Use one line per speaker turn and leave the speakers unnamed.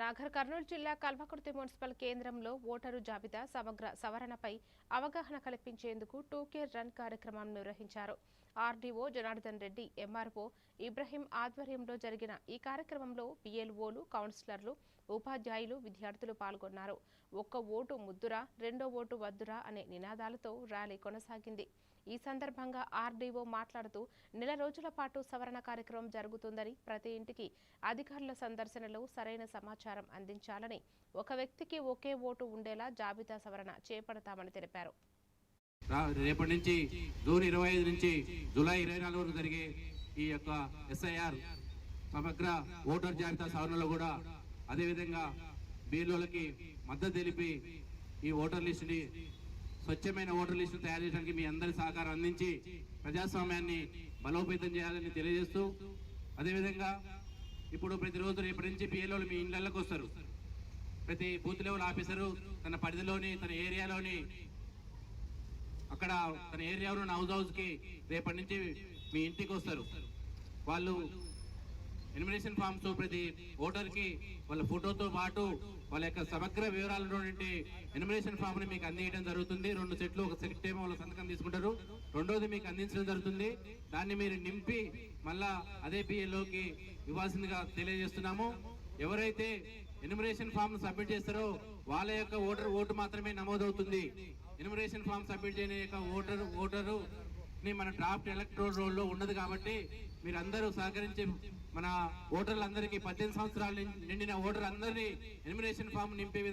నాగర్ కర్నూలు జిల్లా కల్వకుర్తి మున్సిపల్ కేంద్రంలో ఓటరు జాబితా సమగ్ర సవరణపై అవగాహన కల్పించేందుకు 2K రన్ కార్యక్రమం నిర్వహించారు. ఆర్డీఓ జనార్దన్ రెడ్డి, ఎంఆర్ఓ ఇబ్రహీం ఆధ్వర్యంలో జరిగిన ఈ కార్యక్రమంలో BLOలు, కౌన్సిలర్లు, ఉపాధ్యాయులు, విద్యార్థులు పాల్గొన్నారు. ఒక్క ఓటు ముద్దురా, రెండో ఓటు వద్దురా అనే నినాదాలతో ర్యాలీ కొనసాగింది. ఈ సందర్భంగా ఆర్డీఓ మాట్లాడుతూ నెల రోజుల పాటు సవరణ కార్యక్రమం జరుగుతుందని, ప్రతి ఇంటికి అధికారుల సందర్శనలో సరైన సమాచారం అందించాలని, ఒక వ్యక్తికి ఒకే ఓటు ఉండేలా జాబితా సవరణ చేపడతామని తెలిపారు.
రేపటి నుంచి జూన్ 25 నుంచి జూలై 24 వరకు జరిగే ఈ యొక్క SIR సమగ్ర ఓటర్ జాబితా సవరణలో కూడా అదేవిధంగా BLOలకి మద్దతు తెలిపి ఈ ఓటర్ లిస్టుని స్వచ్ఛమైన ఓటర్ లిస్టు తయారు చేయడానికి మీ అందరి సహకారం అందించి ప్రజాస్వామ్యాన్ని బలోపేతం చేయాలని తెలియజేస్తూ, అదేవిధంగా ఇప్పుడు ప్రతిరోజు రేపటి నుంచి BLOలు మీ ఇళ్లకు వస్తారు. ప్రతి బూత్ లెవెల్ ఆఫీసరు తన పరిధిలోని, తన ఏరియాలోని, అక్కడ తన ఏరియాలో ఉన్న హౌస్కి రేపటి నుంచి మీ ఇంటికి వస్తారు. వాళ్ళు ఎన్యుమరేషన్ ఫామ్స్ ప్రతి ఓటర్కి వాళ్ళ ఫోటోతో పాటు వాళ్ళ యొక్క సమగ్ర వివరాలతో ఎన్యుమరేషన్ ఫామ్ని మీకు అందించడం జరుగుతుంది. 2 సెట్లు, ఒక సెట్ ఏమో వాళ్ళ సంతకం తీసుకుంటారు, రెండోది మీకు అందించడం జరుగుతుంది. దాన్ని మీరు నింపి మళ్ళా అదే BLOకి ఇవ్వాల్సిందిగా తెలియజేస్తున్నాము. ఎవరైతే ఎన్యుమరేషన్ ఫామ్ సబ్మిట్ చేస్తారో వాళ్ళ యొక్క ఓటు మాత్రమే నమోదవుతుంది. ఎన్యుమరేషన్ ఫామ్ సబ్మిట్ చేయని యొక్క ఓటరు మన డ్రాఫ్ట్ ఎలక్ట్రోల్ రోల్లో ఉన్నది కాబట్టి మీరు అందరూ సహకరించి మన ఓటర్లందరికీ 18 సంవత్సరాలు నిండిన ఓటర్ అందరినీ ఎన్యుమరేషన్ ఫామ్ నింపే విధంగా